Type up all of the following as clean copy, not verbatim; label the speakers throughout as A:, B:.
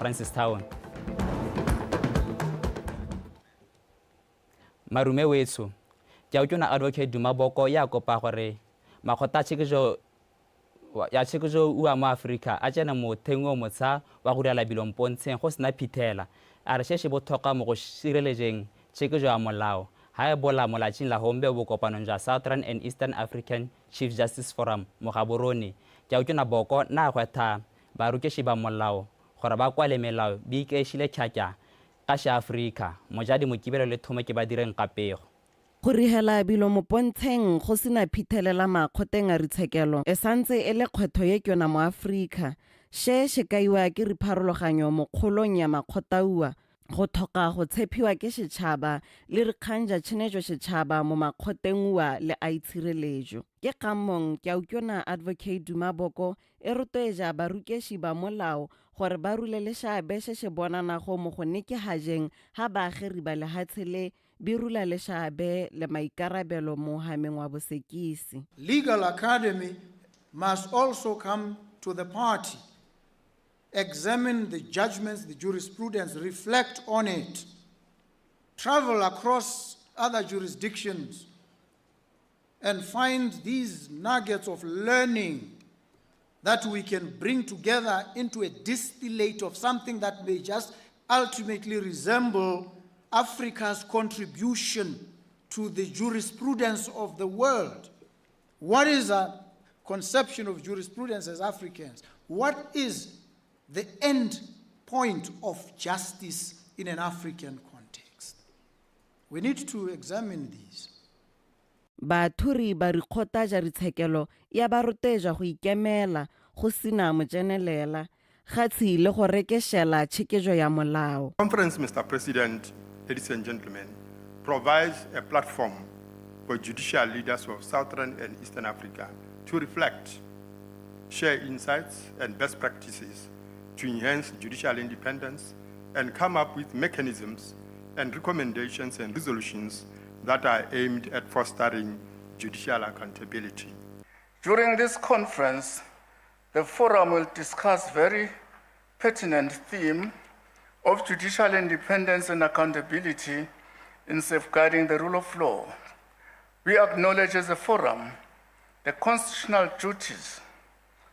A: Francistown. Marume wetso ke a tjona advocate Dumaboko ya kopa gore makgota tshikejo ya tshikejo ua mo Africa a tsena mo thengo motsa wa go dira bilompontsheng go sna phithela a re sheshe bothoka mo go shirelejeng tshikejo ya molao ha e bola molatšing la hombe bo kopanong ja Southern and Eastern African Chief Justice Forum mo Gaborone ke a tjona boko na gwetha ba rukeshi ba molao gore ba kwale melao bi ikešile tšhatša ka sha Africa mojadi mokibelo le thomo ke ba direng kapego
B: go rihela bilomo pontsheng go sena phithelela makgoteng a ritshekelo e santse e le kgwetho ye kyona mo Africa she kaiwa ke ripharologanyo mo kgolong ya makgotaua go thoka go tshepiwa ke setšhaba le re kganja tšhenejo setšhaba mo makgoteng ua le a itshirelejo ke kgammong ke a utlwana advocate Dumaboko e rotoeja barukeši ba molao gore ba rulele šabe se bonanago mo go nekehajeng ha baageri ba lehatshe le birula le šabe le maikarabelo mo hameng wa bosekisi.
C: Legal Academy must also come to the party, examine the judgments, the jurisprudence, reflect on it, travel across other jurisdictions, and find these nuggets of learning that we can bring together into a distillate of something that may just ultimately resemble Africa's contribution to the jurisprudence of the world. What is our conception of jurisprudence as Africans? What is the end point of justice in an African context? We need to examine these.
B: Bathuri ba re kgota ja ritshekelo ya ba roteja go ikemela go sina motsenelela gatsi le go rekeshela tshikejo ya molao.
D: Conference, Mr. President, ladies and gentlemen, provides a platform for judicial leaders of Southern and Eastern Africa to reflect, share insights and best practices to enhance judicial independence and come up with mechanisms and recommendations and resolutions that are aimed at fostering judicial accountability.
E: During this conference, the forum will discuss very pertinent theme of judicial independence and accountability in safeguarding the rule of law. We acknowledge as a forum the constitutional duties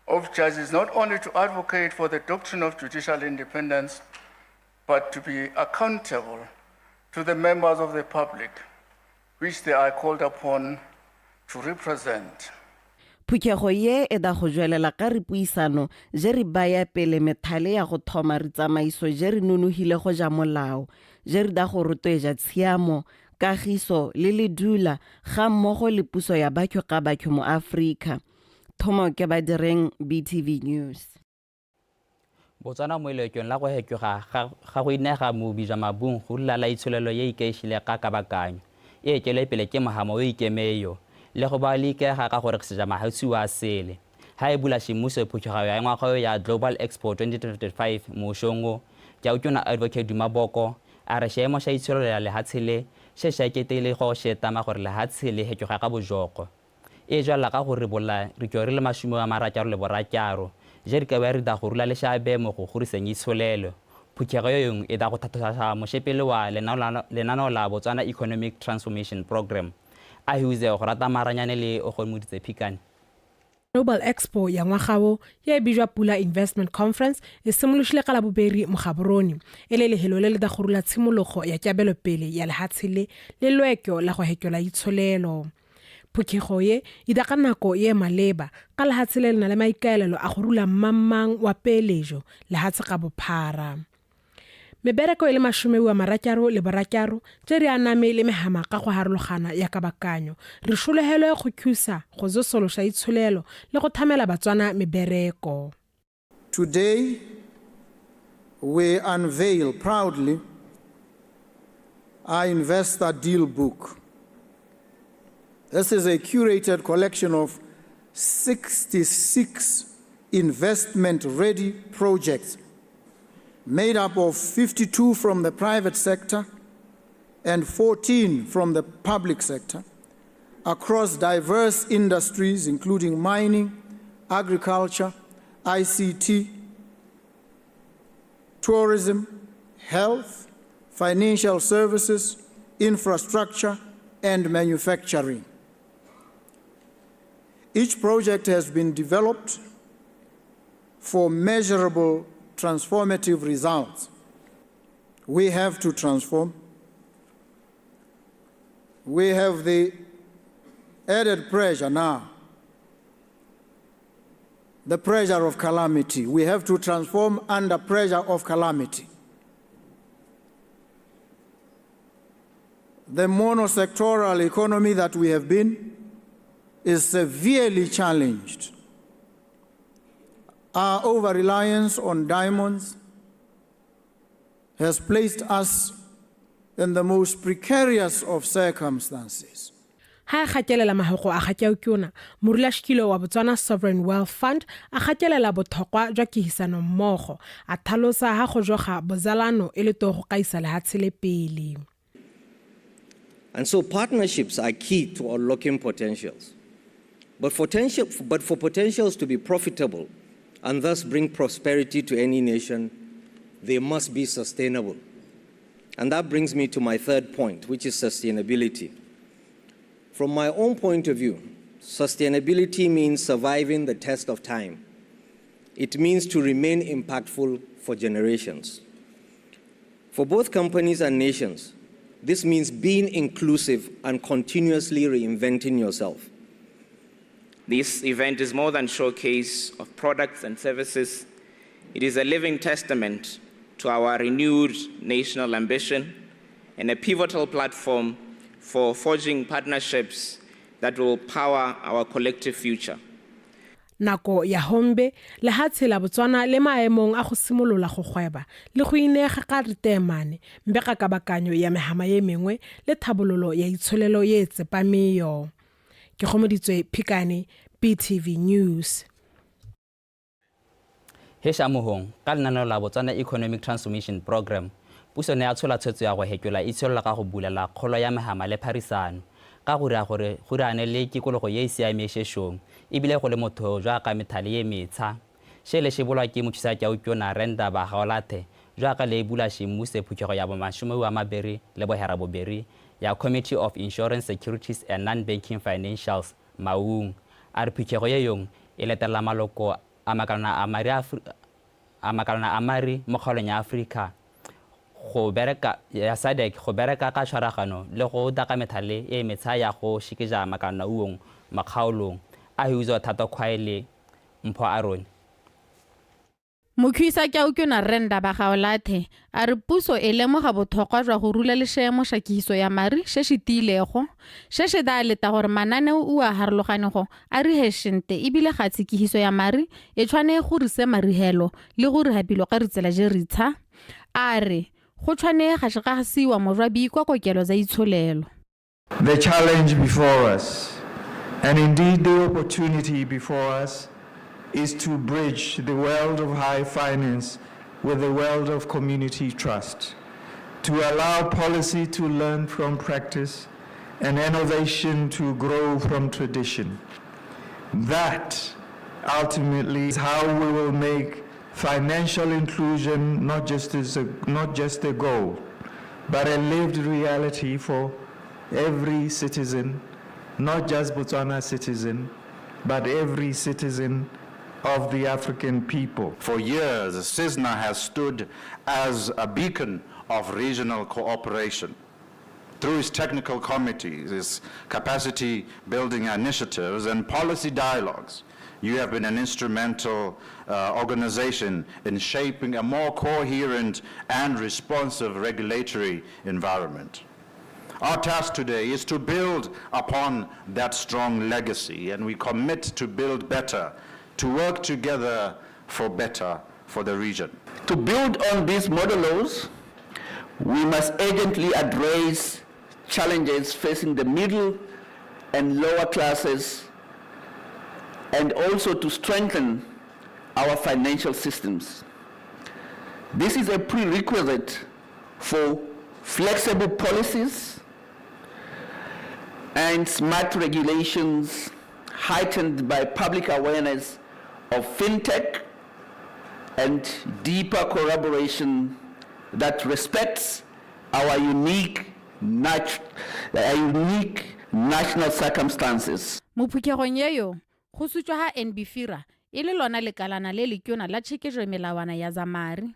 E: of judges not only to advocate for the doctrine of judicial independence, but to be accountable to the members of the public, which they are called upon to represent.
B: Phukego ye e da go jwelela ka re puisano je re baya pele methale ya go thoma re tsamaiso je re nunuhile go ja molao je re da go rotoeja tshiamo kagiso le ledula ga mmogo le puso ya batho ka batho mo Africa. Thomo ke ba direng BTV News.
A: Botswana mo lekeng la go hekyoga ga go inega mo bijamabung go lala itshulelo ye ikeishile ka kabakanyo e kele pele ke mahamo o ikemeyo le go ba likega ka gore se jama hautsi wa sele ha e bula shimuso phutshega ya ngwaga ya Global Expo 2025 mo shongo ke a utlwana advocate Dumaboko a re shemo sha itshulelo ya lehatshele she shaketele go shetama gore lehatshele hekyoga ka bojoko e jwala ka gore bola re tjore le mashumo a maratyaro le boratyaro je re ka ba re da go rula le shabe mo go goriseng itshulelo phutshego yo yong e da go thathosa moshepele wa lenaneo la Botswana Economic Transformation Program a hiuze go rata maranyane le o go moditse phikane.
F: Global Expo ya ngwagawo ya bijwa Pula Investment Conference e simološile ka la bobedi mo Gaborone e le lehelo le da go rula tshimologo ya tjabelo pele ya lehatshele le loekyo la go hekyola itshulelo. Phukego ye e da ka nako ye maleba ka lehatshele le na le maikaelelo a go rula mammang wa peelejo lehatse ka bophara. Mebereko ile mashume wa maratyaro le boratyaro tse re aname le mehama ka go harologana ya kabakanyo re sholehelo go thusa go zosolosha itshulelo le go thamela Batswana mebereko.
C: Today we unveil proudly our investor deal book. This is a curated collection of 66 investment-ready projects made up of 52 from the private sector and 14 from the public sector across diverse industries including mining, agriculture, ICT, tourism, health, financial services, infrastructure, and manufacturing. Each project has been developed for measurable transformative results. We have to transform. We have the added pressure now, the pressure of calamity. We have to transform under pressure of calamity. The monosectoral economy that we have been is severely challenged. Our over-reliance on diamonds has placed us in the most precarious of circumstances.
F: Ha gatelela mahoko a gatlao kyona morulašikilo wa Botswana Sovereign Wealth Fund a gatelela bothokwa jwa kihisano mmogo a thalosa ha go joga bozalano e le to go kaisa le hatshele pele.
G: And so partnerships are key to unlocking potentials. But for potentials to be profitable and thus bring prosperity to any nation, they must be sustainable. And that brings me to my third point, which is sustainability. From my own point of view, sustainability means surviving the test of time. It means to remain impactful for generations. For both companies and nations, this means being inclusive and continuously reinventing yourself.
H: This event is more than a showcase of products and services. It is a living testament to our renewed national ambition and a pivotal platform for forging partnerships that will power our collective future.
F: Nako ya hombe le hatshela Botswana le maemong a go simolola go gweba le go inega ka ritemane mbeka ka bakanyo ya mehama ye mengwe le thabololo ya itsholelo ye tsepameyo. Ke gomoditswe Phikane, Btv News.
A: Hesha mohong ka lenaneo la Botswana Economic Transformation Program puso ne a tshola tshwetso ya go hekelwa itsholla ka go bulela kgolo ya mehama le pharisano ka go ria gore go rane le tikologo ye siametse shong ebile go le motho jwa ka methale ye metsha shele shibolwa ke motšisa tja utsona renda ba gaolathe jwa ka le bula shimuse phukego ya bomashumo wa maberi le bohera boberi ya Committee of Insurance Securities and Non-Banking Financials maung a re phukego ye yong e letela maloko a makalana a mari mo kgaolong ya Afrika go bereka ya SADC go bereka ka tshwaragano le go daka methale e metsha ya go shikija makalana uong makgaolong a hiuzo thata khwaile mpho a rona.
I: Mokhwisa tja utsona renda ba gaolathe a re puso e lemoga bothokwa jwa go rula leshemo sha kihiso ya mari she shitilego she da leta gore mananeo a harologanego a re heshente ebile ga tsikihiso ya mari e tshwane go rise marihelo le go re hapilo ka ritsela je ritsa a re go tshwane ga shiga siwa morwa bikwa kokelo za itsholelo.
J: The challenge before us, and indeed the opportunity before us, is to bridge the world of high finance with the world of community trust, to allow policy to learn from practice and innovation to grow from tradition. That ultimately is how we will make financial inclusion not just a goal, but a lived reality for every citizen, not just Botswana citizen, but every citizen of the African people.
K: For years, CISNA has stood as a beacon of regional cooperation. Through its technical committees, its capacity building initiatives and policy dialogues, you have been an instrumental organization in shaping a more coherent and responsive regulatory environment. Our task today is to build upon that strong legacy, and we commit to build better, to work together for better for the region.
L: To build on these modules, we must urgently address challenges facing the middle and lower classes, and also to strengthen our financial systems. This is a prerequisite for flexible policies and smart regulations heightened by public awareness of fintech, and deeper collaboration that respects our unique national circumstances.
I: Mophukegong yeyo go sutswa ha NBFIRA e le lona lekalana le lekyona la tšhekejo melawana ya zamari.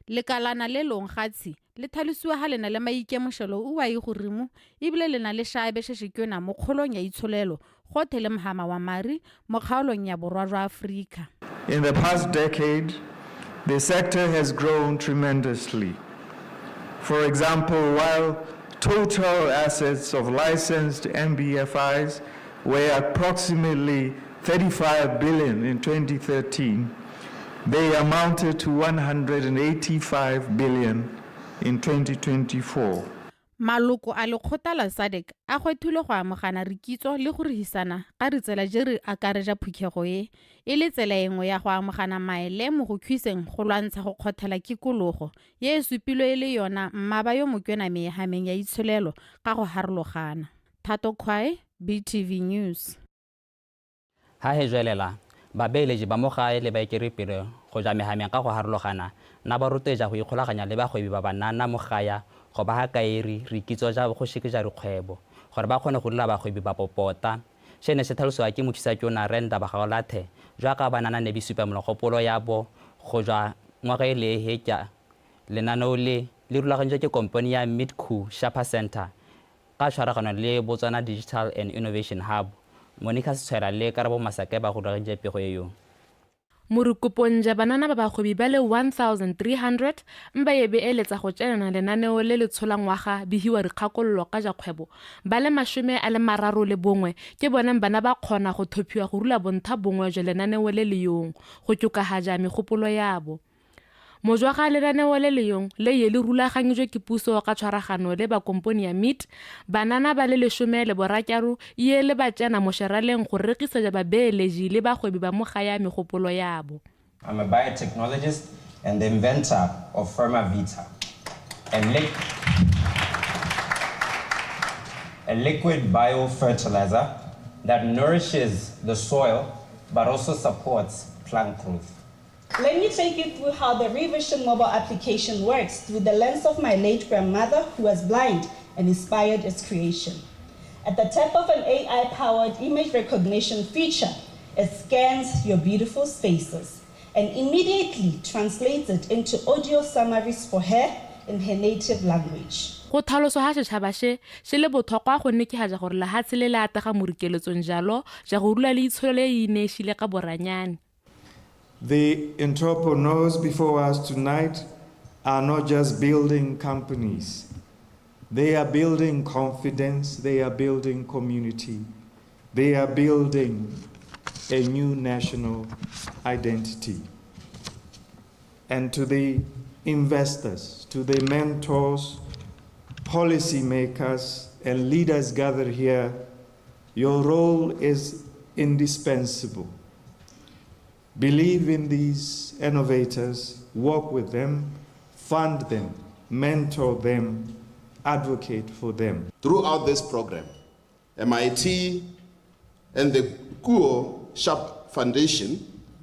I: Lekalana le longgatsi le thalisiwa ha lena le maikemošelo o wa e gorimo ebile lena le šaebe se sekyona mo kgolong ya itsholelo gothe le mohama wa mari mo kgaolong ya borwa jwa Afrika.
J: In the past decade, the sector has grown tremendously. For example, while total assets of licensed MBFIs were approximately 35 billion in 2013, they amounted to 185 billion in 2024.
I: Maloko a lekgotla la SADC a gwethule go amogana rikitso le go rehisana ka ditsela je re akaretša phukego e le tsela engwe ya go amogana maele mo go khwiseng go lwantsha go kgothela kikologo ye e supilwe e le yona mmaba yo mokyona meehameng ya itsholelo ka go harologana. Thato Khwae, BTV News.
A: Ha he jwelela babeeleji ba mo gae le baekerepele go ja mehameng ka go harologana na ba ruteja go ikgolaganya le bagwebi ba banana mo gaya go ba kaeri rikitso ja go shikeja dikgwebo gore ba kgone go dula bagwebi ba popota. Shene se tlhaloswa ke motšhisa tjona Renda Bagaolathe jwa ka banana ne bisupa mologopolo ya bo go ja ngwaga e le hetja lenaneo le rulagantšwe ke kompani ya Midco Shopper Center ka tshwaragano le Botswana Digital and Innovation Hub. Monica Setswela le Karabo Masake ba go ragantše pego eyo.
M: Morukopong ja banana ba bagwebi ba le 1300 mba ye be eletsa go tsenana lenaneo le le tsholang ngwaga bihiwa dikgakololo ka ja kgwebo ba le 31 ke bonang bana ba kgona go thophiwa go rula bontsha bongwe jwa lenaneo le leyong go tšokahatša megopolo yabo. Mojwa ga lenaneo le leyong le ye le rulaganyetswe ke puso ka tshwaragano le ba komponi ya MIT banana ba le 13 ye le ba tsena mo sheraleng go rekisetsa babeeleji le bagwebi ba mo gaya megopolo yabo.
N: I'm a biotechnologist and the inventor of Firmavita, a liquid biofertilizer that nourishes the soil but also supports plant growth.
O: Let me take you through how the Revision mobile application works through the lens of my late grandmother who was blind and inspired its creation. At the tap of an AI-powered image recognition feature, it scans your beautiful faces and immediately translates it into audio summaries for her in her native language.
M: Go tlhaloso ha setšhaba se le botlhokwa go netefatsa gore lehatshe le le atega mo rikeletsong jalo ja go rula le itsholo le e inešile ka boranyane.
J: The entrepreneurs before us tonight are not just building companies. They are building confidence, they are building community, they are building a new national identity. And to the investors, to the mentors, policymakers, and leaders gathered here, your role is indispensable. Believe in these innovators, work with them, fund them, mentor them, advocate for them.
P: Throughout this program, MIT and the Kuo Shop Foundation,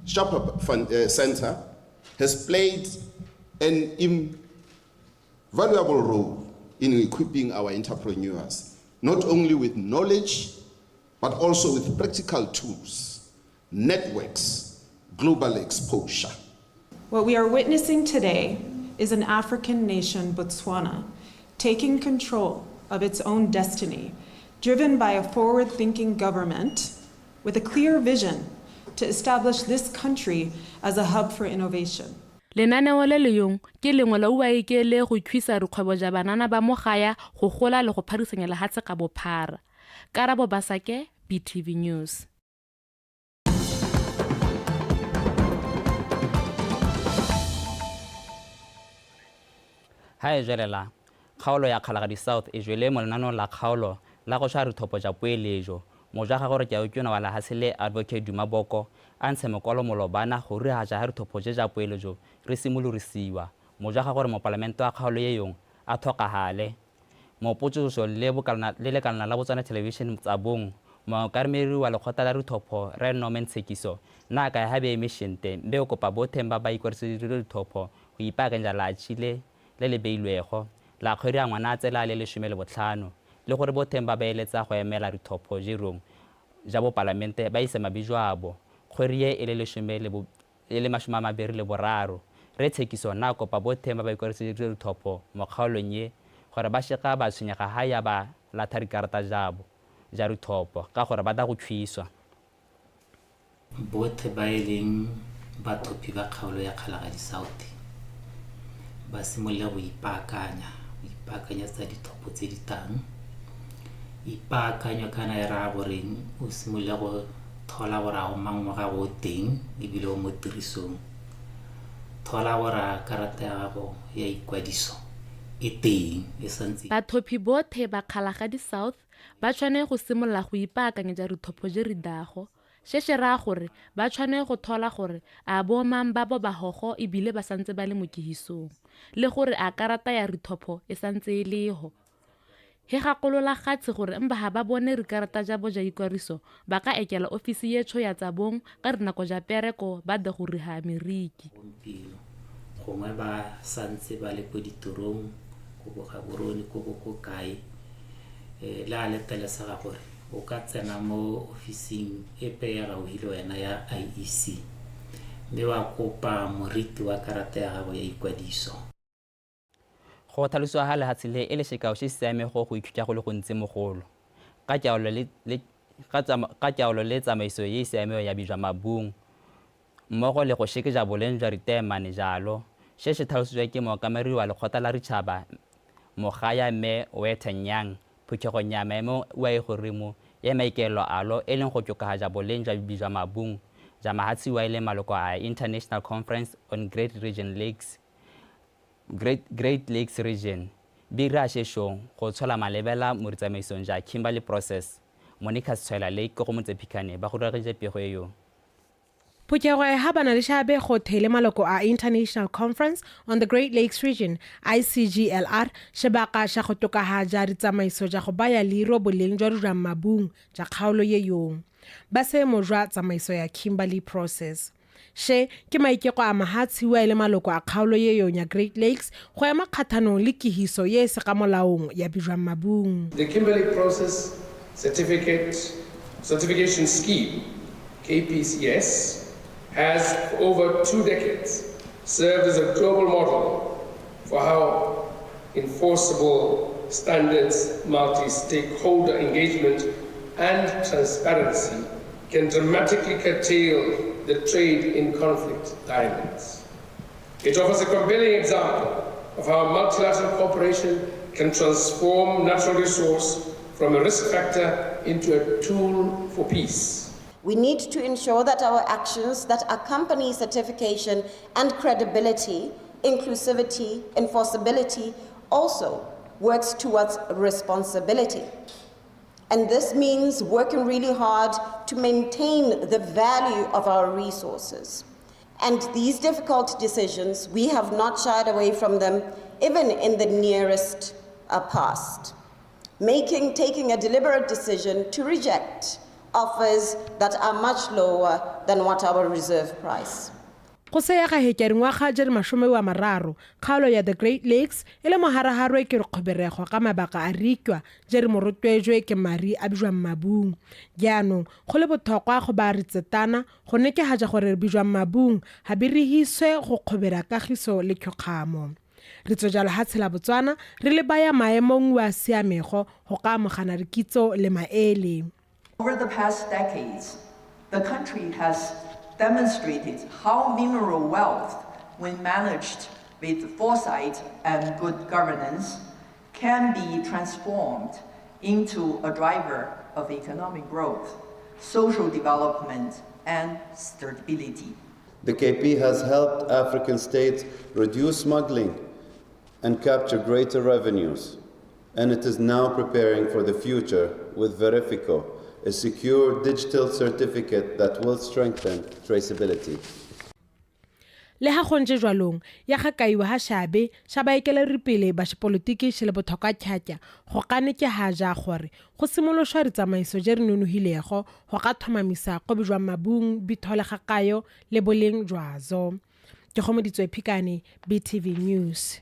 P: Center has played an invaluable role in equipping our entrepreneurs, not only with knowledge, but also with practical tools, networks, global exposure.
Q: What we are witnessing today is an African nation, Botswana, taking control of its own destiny, driven by a forward-thinking government with a clear vision to establish this country as a hub for innovation.
M: Lenaneo le leyong ke lengwe la uaikele go khwisa dikgwebo ja banana ba mo gaya go gola le go pharisanya lehatshe ka bophara. Karabo Basake, BTV News.
A: Ha e jwelela kgaolo ya Kgalagadi South e jwele mo lenaneo la kgaolo la go tshwara dithopo tša poelejo moja ga gore ke a tšona wa lehatshe le Advocate Dumaboko a ntshe mokwalo molobana go rehatša ga dithopo tša poelejo re simolorisiwa moja ga gore mopalamento wa kgaolo ye yong a thokagale mopotšišo le lekalana la Botswana Television tsa bong mokarmeri wa lekgotla la dithopo re Norman Sekiso na ka ha be emishente mbe o kopa botheng ba ikoriseditse dithopo go ipaakanya latšhi le le beilwego la kgwedi ya ngwana tsela le 15 le gore botheng ba beeletsa go emela dithopo jirong ja bo parlamente ba ise mabijo abo kgwedi ye e le 23 re Tshekiso na kopa botheng ba ikoriseditse dithopo mo kgaolong ye gore ba sheka ba tshwenyega ha ya ba latha dikarata jabo ja dithopo ka gore ba da go tšhiswa
R: bothe ba eleng bathopi ba kgaolo ya Kgalagadi South ba simolola go ipaakanya tsa dithopo tse di tang ipaakanya kana e ra boreng o simolola go thola bora o mangwe ga go teng e bile o mo tirisong thola bora karata ya go ya ikwadiso e teng e santse
M: bathopi bothe ba Kgalagadi South ba tshwane go simolola go ipaakanya ja dithopo je re dago sheshe ra gore ba tshwane go thola gore a bomang ba bo ba hogo e bile ba santse ba le mokihisong le gore a karata ya dithopo e santse e leho he gakolola gatse gore mba ha ba bone re karata ja boja ikwariso ba ka ekela ofisi yetšho ya tsabong ka dinako ja pereko ba de go riha meriki
R: gongwe ba santse ba le ko ditorong go boga boroni go go kae la letelesega gore o ka tsena mo ofising e pega o hilo wena ya IEC mme wa kopa moriti wa karata ya gago ya ikwadiso
A: go tlhaloswa ha le hatsile e le sekao se siame go ithuta go le go ntse mogolo ka tjaolo le tsamaiso ye e siame ya bijwa mabung mmogo le go shekeja boleng jwa ritemane jalo se se tlhalositswe ke mookamedi wa lekgotla la ditšhaba mogaya mme Wetanyang phutego nya maemo wa e gorimo ya maikelo alo e leng go tšokagatša boleng jwa bijwa mabung ja mahatsi wa ile maloko a International Conference on Great Lakes Region bira sheshong go tshola malebela mo tsamaisong ja Kimberley process Monica Setswela le go motsephikane ba go regetse pego eo
F: Putjego ha bana le shabe go thele maloko a International Conference on the Great Lakes Region ICGLR shebaka sha go tokahaja ditsamaiso ja go baya lero boleng jwa rura mabung ja kgaolo ye yong ba se mo jwa tsamaiso ya Kimberley process she ke maikeko a mahatsi wa ile maloko a kgaolo ye yong ya Great Lakes go ema kgathanong le kihiso ye se ka molaong ya bijwa mabung.
S: The Kimberley process certification scheme KPCS has for over 2 decades served as a global model for how enforceable standards, multi-stakeholder engagement and transparency can dramatically curtail the trade in conflict diamonds. It offers a compelling example of how multilateral cooperation can transform natural resource from a risk factor into a tool for peace.
T: We need to ensure that our actions that accompany certification and credibility, inclusivity, enforceability also works towards responsibility. And this means working really hard to maintain the value of our resources. And these difficult decisions, we have not shied away from them, even in the nearest past. Taking a deliberate decision to reject offers that are much lower than what our reserve price.
F: Go se ya ga hekering wa ga jere mashome wa mararo kgaolo ya the Great Lakes ele moharaharo ke re khoberego ka mabaka a rikwa jere morotwejwe ke mari a bijwa mabung jaanong go le bothokwa go ba ritsetana go ne ke haja gore bijwa mabung ha birihiswe go khobera kagiso le tlhokgamo re tsojalo ha tshela Botswana re le baya maemong wa siamego go ka mogana re kitso le maele.
U: Over the past decades, the country has demonstrated how mineral wealth, when managed with foresight and good governance, can be transformed into a driver of economic growth, social development, and stability.
V: The KP has helped African states reduce smuggling and capture greater revenues, and it is now preparing for the future with Verifico, a secure digital certificate that will strengthen traceability.
F: le ha gontse jwalong ya ga kaiwa ha shabe sha ba ekeleri pele ba sepolotiki se le botlhokwa tšhatša go kane ke ha ja gore go simološwa ditsamaiso je re nonohilego go ka thomamisa go bijwa mabung bithole ga kayo le boleng jwazo ke gomoditswe Phikane BTV News.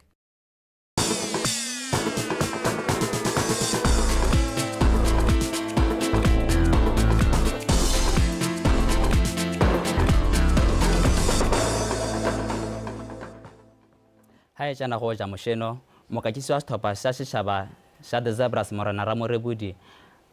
A: Hai jana go ja mosheno mokatisi wa stopper sa setšhaba sa the Zebras Morena Ramorebudi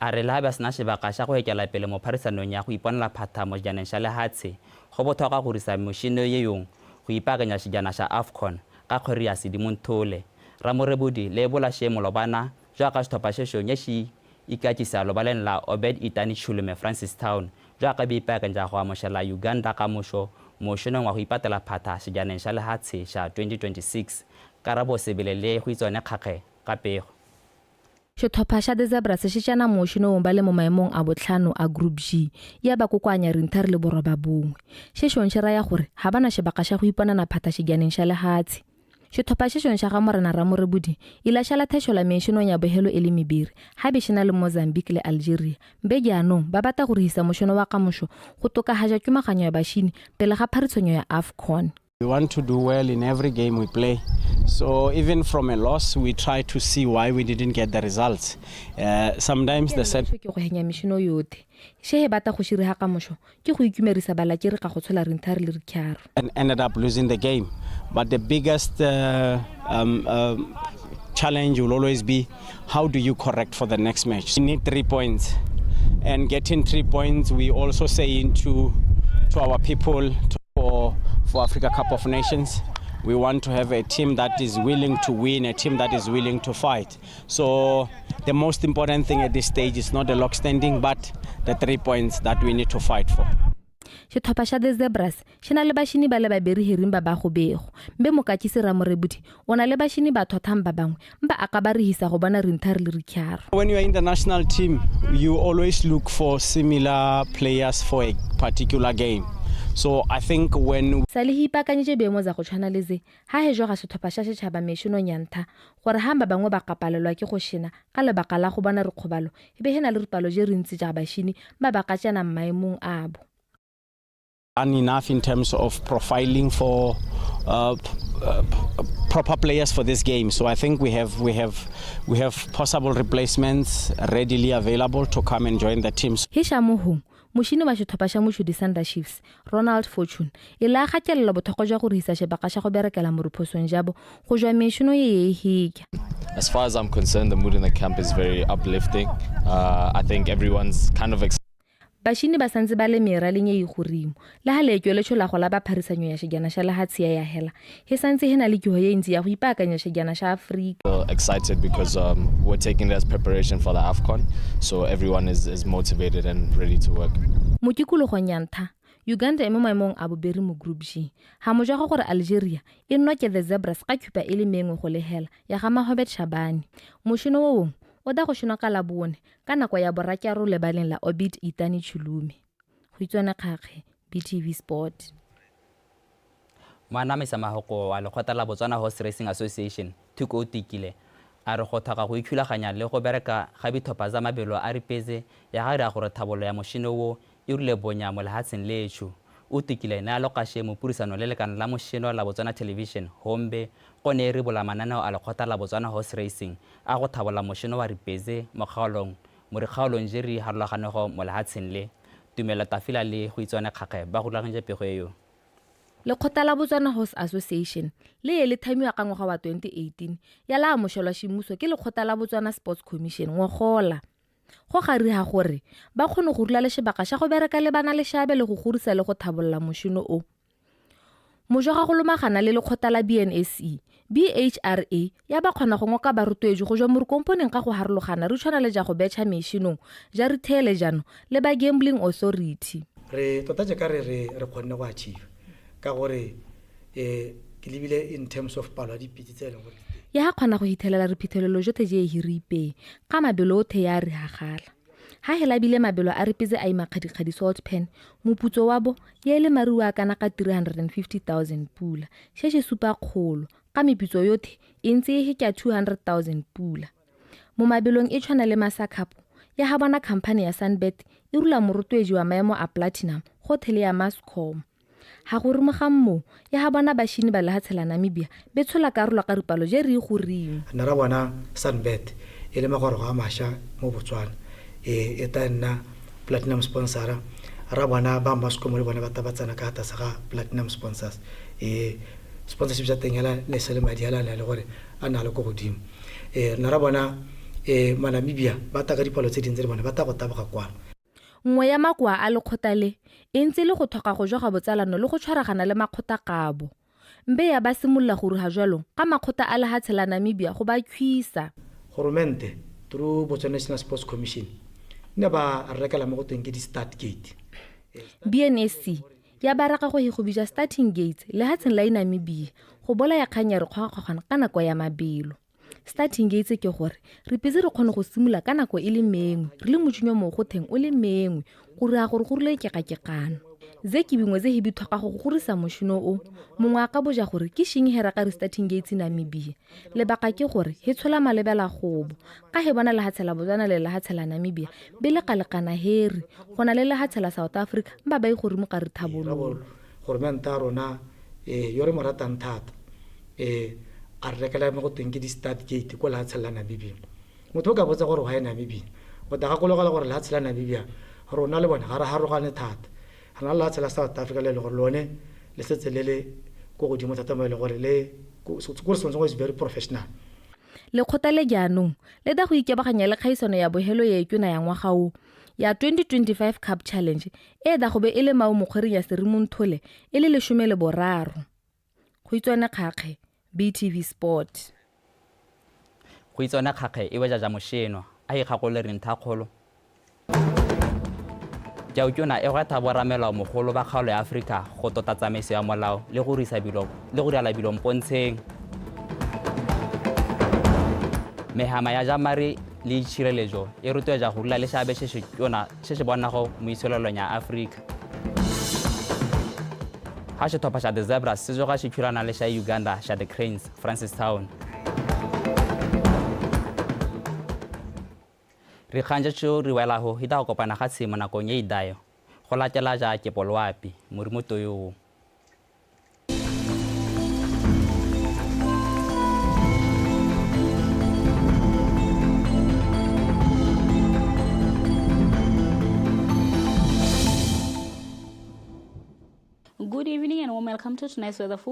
A: a re la ba sena sebaka sa go ekela pele mo pharisanong ya go iponela phata mo janeng sha lehatshe go botlhokwa go risa moshino ye yong go ipakanya sejana sa AFCON ka kgwedi ya Sedimonthole. Ramorebudi le bola shemo lobana jwa ka stopper session ye shi ikatisa lobaleng la Obed Itani Chulume Francistown jwa ka bi ipakanya go amoshela Uganda ka mosho moshino wa go ipatela phata sejaneng sha lehatshe sha 2026 karabo sebelele go itsone kgakge ka pego.
D: Setlhopha sa the Zebras se tsena moshino ba le mo maemong a botlhano a Group G ya ba kokoanya rinthare le boroba bongwe se shonshera ya gore ha bana sebaka sa go iponana phata sejaneng sha lehatshe. Setlhopha se shonsha ga Morena Ramorebudi ila shala theshola meshino ya bohelo e le mebiri ha be shena le Mozambique le Algeria mbe jaanong ba bata go risa moshino wa kamošo go tokahatsa tšhomaganyo ya bašini pele ga pharitshonyo ya AFCON.
E: We want to do well in every game we play. So even from a loss, we try to see why we didn't get the results. Sometimes the set
D: ke go henya meshino yote. She he bata go shiri ha kamošo ke go ikumerisa balakere ka go tshola rinthare le rikharo.
E: And ended up losing the game. But the biggest challenge will always be how do you correct for the next match? We need 3 points. And getting 3 points, we also say to our people for Africa Cup of Nations, we want to have a team that is willing to win, a team that is willing to fight. So the most important thing at this stage is not the lock standing, but the 3 points that we need to fight for.
D: Setlhopha sa the Zebras se na le bašini ba le babedi hiring ba ba go bego mbe mokatisi Ramorebudi o na le bašini ba thothang ba bangwe mba a ka ba re hisa go bona rinthare le rikharo.
E: When you are in the national team, you always look for similar players for a particular game. So I think when
D: Sale hi ipakanyetse beemo za go tshwana le ze ha hejo ga setlhopha sa setšhaba mešino nyantha gore ha ba bangwe ba kapalelwa ke go shena ka lebaka la go bona re kgobalo e be hena le ripalo je rintsi ja bašini ba ba ka tsena maemong abo.
E: Enough in terms of profiling for proper players for this game. So I think we have possible replacements readily available to come and join the teams.
D: Hisha mohung mošini wa setlhopha sa Moshudi Thunder Chiefs Ronald Fortune ila ga tšelela botlhokwa jwa go risa sebaka sa go berekela moruphosong jabo go jwa mešino ye hika.
W: As far as I'm concerned, the mood in the camp is very uplifting. I think everyone's kind of
D: bašini ba santse ba le mera le nye igorimo le ha le tšwele tšhola go la ba pharisanyo ya sejana sha lehatshe ya hela he santse hena le kiho ye ntsi ya go ipakanya sejana sha Africa.
W: Excited because we're taking it as preparation for the AFCON, so everyone is motivated and ready to work.
D: Mokikologo nyantha Uganda e mo maemong a bobedi mo Group G ha mo jwa gore Algeria e nnoke the Zebras ka khupa e le mengwe go le hela ya ga Mahobet Shabani mošino wo o da go shona ka la bone ka nako ya borakyaro le baleng la Obed Itani Chulume go itswana kgakge BTV Sport.
A: Maname samahoko wa lekgotla la Botswana Horse Racing Association Thuko Tikile a re go thoka go ikhulaganya le go bereka ga bithopa za mabelo a ripeze ya ga ra gore thabolo ya mošino wo e rile bonya mo lehatsheng letšhu o Tikile na lokashe mo purisano le lekana la mošino la Botswana Television hombe kone e ribola mananeo a lekgotla la Botswana Horse Racing a go thabola mošino wa ripeze mo kgaolong jeri harolaganego mo lehatsheng le tumelo tafila le go itswana kgakge ba go lagantse pego eo.
D: Lekgotla la Botswana Horse Association le le thamiwa ka ngwaga wa 2018 ya la amošelwa šimuso ke lekgotla la Botswana Sports Commission ngogola go gari ha gore ba kgone go rula le sebaka sa go bereka le bana le shabe le go gurisa le go thabolla mošino o. Mojo ga go lomagana le lekgotla la BNSE BHRA ya ba kgona go ngoka barutwejo go jwa mo komponeng ka go harologana re tshwana le ja go betšha mešinong ja re thele jano le ba Gambling Authority.
X: Re tota je ka re kgonne go achieve ka gore ke lebile in terms of palo di pitse tse leng gore
D: ya ha kgona go hithelela re phithelelo jote je hiripe ka mabelo othe ya re hagala ha hela bile mabelo a repetse a imakgadikgadi salt pen moputso wa bo ye le maru a kana ka 350,000 pula she supa kgolo ka meputso yotlhe e ntse e hekya 200,000 pula mo mabelong e tshwana le Masakapo ya ha bona company ya Sunbet e rula morotweji wa maemo a platinum hotel ya Mascom ha go re mogammo ya ha bona bashini ba lehatshela Namibia be tshola karolo ka ripalo je re go reng
X: nna ra bona Sunbet e le magoro ga masha mo Botswana e ta nna platinum sponsor ra bona ba Mascom le bona ba tabatsana ka ta sa platinum sponsors sponsorship ya teng yala le sele madi yala le gore ana le go godimo nna ra bona Namibia ba ta ka dipalo tse dintse le bona ba ta go tabaga kwana
D: nngwe ya makwa a lekgotale e ntse le go tlhoka go joga botsalano le go tshwaragana le makgota kabo mbe ya ba simolla go ruha jwalo ka makgota a lehatshela Namibia go ba khwisa
X: goromente through Botswana National Sports Commission ne ba rekela mo go teng ke di start gate
D: BNSC ya baraka go hi go bija starting gate le hatsheng la Namibia go bola ya khanya re kgwagana ka nako ya mabelo starting gate ke gore re petse re kgone go simula ka nako e le mengwe re le motšhinyo mo go theng o le mengwe go ra gore go rule kekakekano ze ke bingwe ze hibi thoka go gorisa mošino o mongwe a ka boja gore ke shing hera ka starting gate Namibia le baka ke gore he tshola malebela gobo ka he bona le hatshela Botswana le hatshela Namibia be le kalekana heri gona le hatshela South Africa ba ba gore mo ka re thabolo
X: gore menta rona yore moratang thata a rekela mo go teng ke di start gate ko la hatshela Namibia motho ka botsa gore wa e Namibia go ta gakologa le gore la hatshela Namibia rona le bona ga re harogane thata hana la hatshela South Africa le gore lone le setse le go godimo thata mo le gore le go setsong is very professional
D: le khotale jaanong le da go ikebaganya le kgaisano ya bohelo ye tsona ya ngwagao ya 2025 Cup Challenge e da go be e le mao mokgwering ya Serimonthole e le 13 go itswana kgakge BTV Sport
A: go itswana kgakge e beja ja mosheno a ikgakole re nthakgolo ja tsona e go ta boramela mogolo ba kgaolo ya Afrika go tota tsamaiso ya molao le go risa bilo le go diala bilo mpontsheng mehama ya jamari le tshirelejo e rutwa go rula le shabe se se bona go moisolelo ya Afrika ha se thopa sha the zebras se joga shikirana le sha Uganda sha the cranes Francistown re khanja tso re wela ho hita go kopana ga tshimo nakong ye idayo go latela ja ke polwapi morimoto yo
B: Good evening and welcome to tonight's weather forecast.